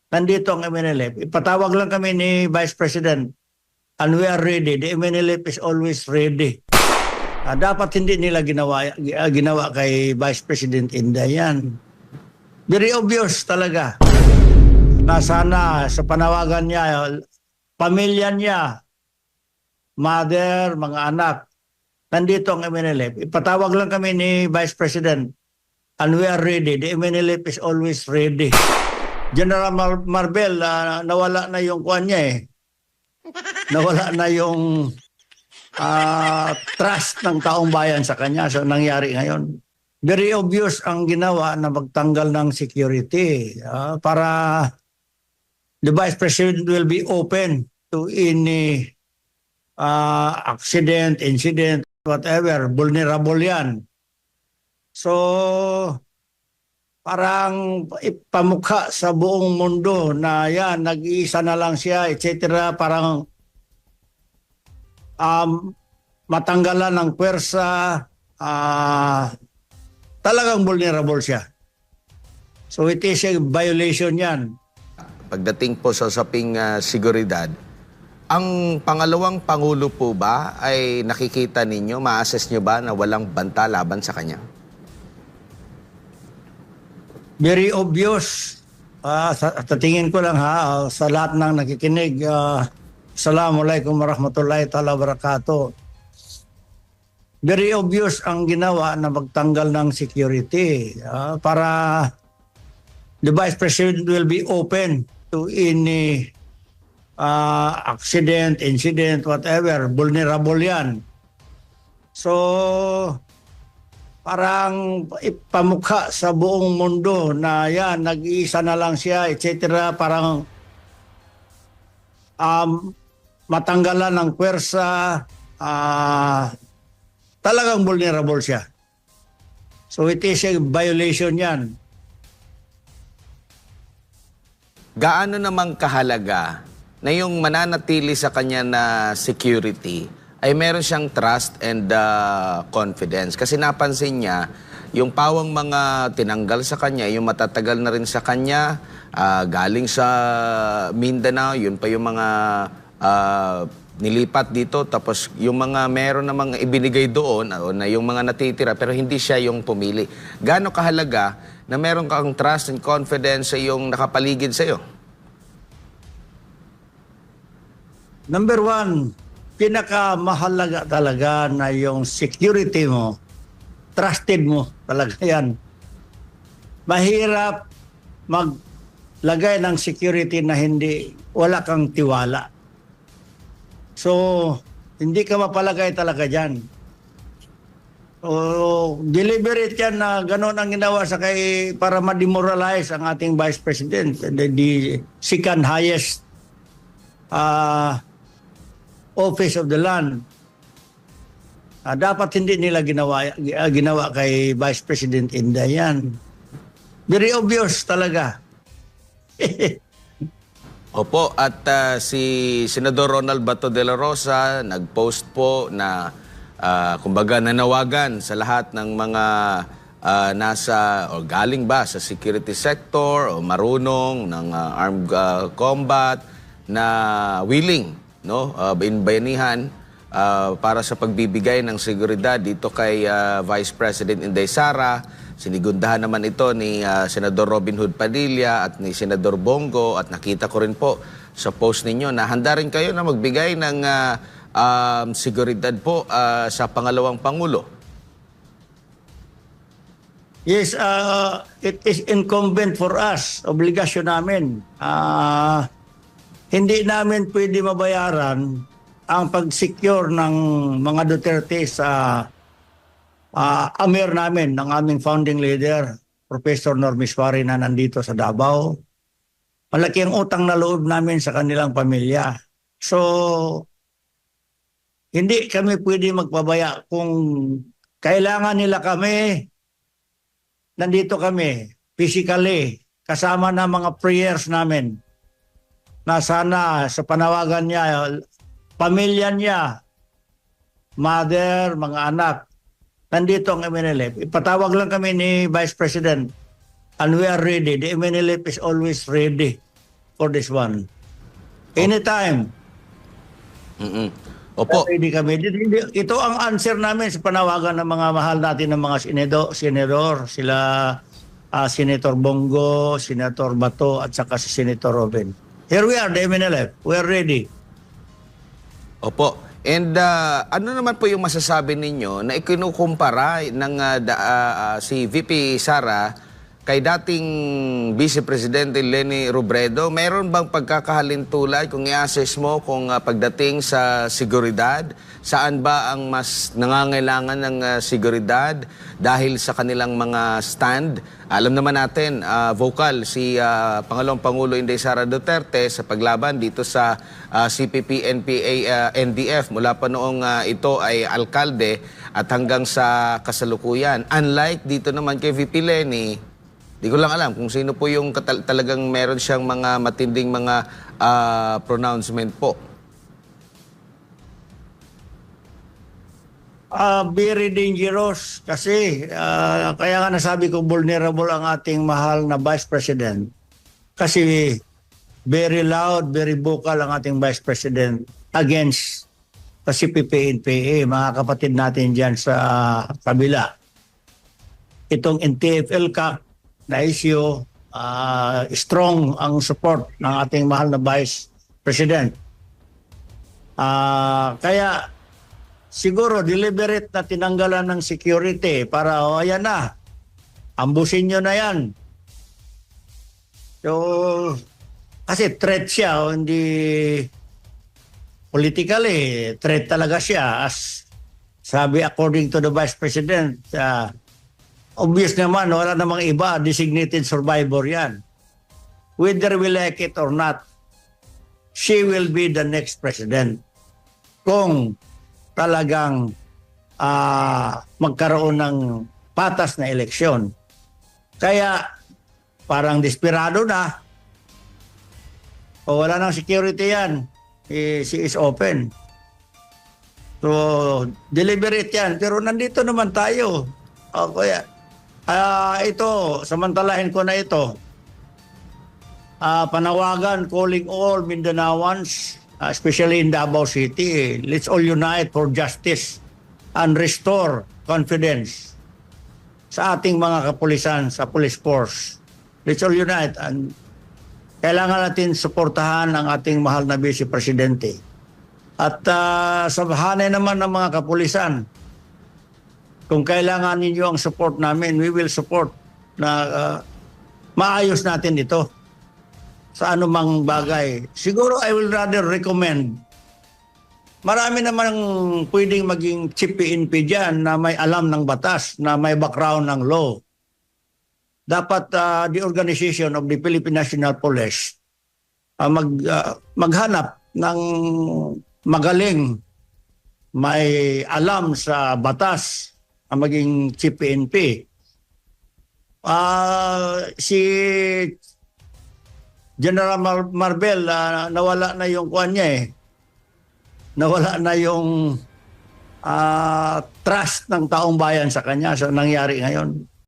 nandito ang MNLF. Ipatawag lang kami ni Vice President and we are ready. The MNLF is always ready. Dapat hindi nila ginawa kay Vice President Inday yan. Very obvious talaga na sana sa panawagan niya, pamilya niya, mother, mga anak, nandito ang MNLF. Ipatawag lang kami ni Vice President and we are ready. The MNLF is always ready. General Marbel, nawala na yung kuwan niya eh. Nawala na yung trust ng taong bayan sa kanya. So nangyari ngayon. Very obvious ang ginawa na magtanggal ng security para the Vice President will be open to any accident, incident, whatever. Vulnerable yan. So parang ipamukha sa buong mundo na yan, nag-iisa na lang siya, etc. Parang matanggalan ng pwersa, talagang vulnerable siya. So it is a violation yan. Pagdating po sa usaping seguridad, ang pangalawang Pangulo po ba ay nakikita ninyo, ma-assess nyo ba na walang banta laban sa kanya? Very obvious. Sa tingin ko lang sa lahat ng nakikinig, Assalamualaikum warahmatullahi ta'ala wabarakatuh. Very obvious ang ginawa na magtanggal ng security para the Vice President will be open to any accident, incident, whatever. Vulnerable yan. So parang ipamukha sa buong mundo na yan, nag-iisa na lang siya, etc. Parang matanggalan ng pwersa, talagang vulnerable siya. So it is a violation yan. Gaano namang kahalaga na yung mananatili sa kanya na security ay meron siyang trust and confidence? Kasi napansin niya, yung pawang mga tinanggal sa kanya, yung matatagal na rin sa kanya, galing sa Mindanao, yun pa yung mga nilipat dito, tapos yung mga meron na mga ibinigay doon, na yung mga natitira, pero hindi siya yung pumili. Gaano kahalaga na meron kang trust and confidence sa yung nakapaligid sa'yo? Number one, pinakamahalaga talaga na yung security mo, trusted mo talaga yan. Mahirap maglagay ng security na wala kang tiwala. So, hindi ka mapalagay talaga dyan. So, deliberate yan na gano'n ang ginawa para ma-demoralize ang ating Vice President, the second highest office of the land. Dapat hindi nila ginawa kay Vice President Inday yan. Very obvious talaga. Opo, at si Senador Ronald Bato de la Rosa nag-post po na kumbaga nanawagan sa lahat ng mga nasa o galing ba sa security sector o marunong ng armed combat na willing, no, bayanihan para sa pagbibigay ng seguridad dito kay Vice President Inday Sara. Sinigundahan naman ito ni Senador Robin Hood Padilla at ni Senador Bongo, at nakita ko rin po sa post ninyo na handa rin kayo na magbigay ng seguridad po sa pangalawang Pangulo. Yes, it is incumbent for us, obligasyon namin. Hindi namin pwede mabayaran ang pag-secure ng mga Duterte sa amir namin, ng aming founding leader, Professor Normiswari, na nandito sa Davao. Malaki ang utang na loob namin sa kanilang pamilya. So, hindi kami pwede magpabaya. Kung kailangan nila kami, nandito kami, physically, kasama na mga prayers namin, na sana sa panawagan niya, pamilya niya, mother, mga anak, nandito ang MNLF. Ipatawag lang kami ni Vice President and we are ready. The MNLF is always ready. for this one. Anytime. Mm-mm. Opo. Ready kami. Ito ang answer namin sa panawagan ng mga mahal natin ng mga senador. Sila Senator Bongo, Senator Bato, at saka si Senator Robin. Here we are, the MNLF. We are ready. Opo. And ano naman po yung masasabi ninyo na ikinukumpara ng si VP Sara kay dating Vice Presidente Leni Robredo? Mayroon bang pagkakahalintulad kung i-assess mo kung pagdating sa seguridad, saan ba ang mas nangangailangan ng seguridad dahil sa kanilang mga stand? Alam naman natin, vocal si Pangalawang Pangulo Inday Sara Duterte sa paglaban dito sa CPP, NPA, NDF mula pa noong ito ay alkalde at hanggang sa kasalukuyan. Unlike dito naman kay VP Leni, di ko lang alam kung sino po yung talagang meron siyang mga matinding mga pronouncement po. Very dangerous kasi kaya nga nasabi ko vulnerable ang ating mahal na Vice President. Kasi very loud, very vocal ang ating Vice President against sa CPP, NPA, mga kapatid natin dyan sa kabila. Itong NTF-ELCAC na issue, strong ang support ng ating mahal na Vice President. Kaya siguro deliberate na tinanggalan ng security para ayan na, ambusin nyo na yan. So, kasi threat siya, hindi politically, threat talaga siya. As sabi according to the Vice President, obvious naman, wala namang iba, designated survivor yan. Whether we like it or not, she will be the next president. Kung talagang magkaroon ng patas na eleksyon. Kaya parang desperado na. O wala nang security yan. She is open. So, deliberate yan. Pero nandito naman tayo. O kaya, ito, samantalahin ko na ito. Panawagan, calling all Mindanaoans, especially in Davao City, let's all unite for justice and restore confidence sa ating mga kapulisan, sa police force. Let's all unite and kailangan natin suportahan ang ating mahal na Vice Presidente. At sa hanay naman ng mga kapulisan, kung kailangan ninyo ang support namin, we will support na maayos natin ito sa anumang bagay. Siguro I will rather recommend, marami namang pwedeng maging chief PNP dyan na may alam ng batas, na may background ng law. Dapat the organization of the Philippine National Police maghanap ng magaling, may alam sa batas ang maging chief PNP. Si General Marbel, nawala na yung kuwan niya eh. Nawala na yung trust ng taong bayan sa kanya sa nangyari ngayon.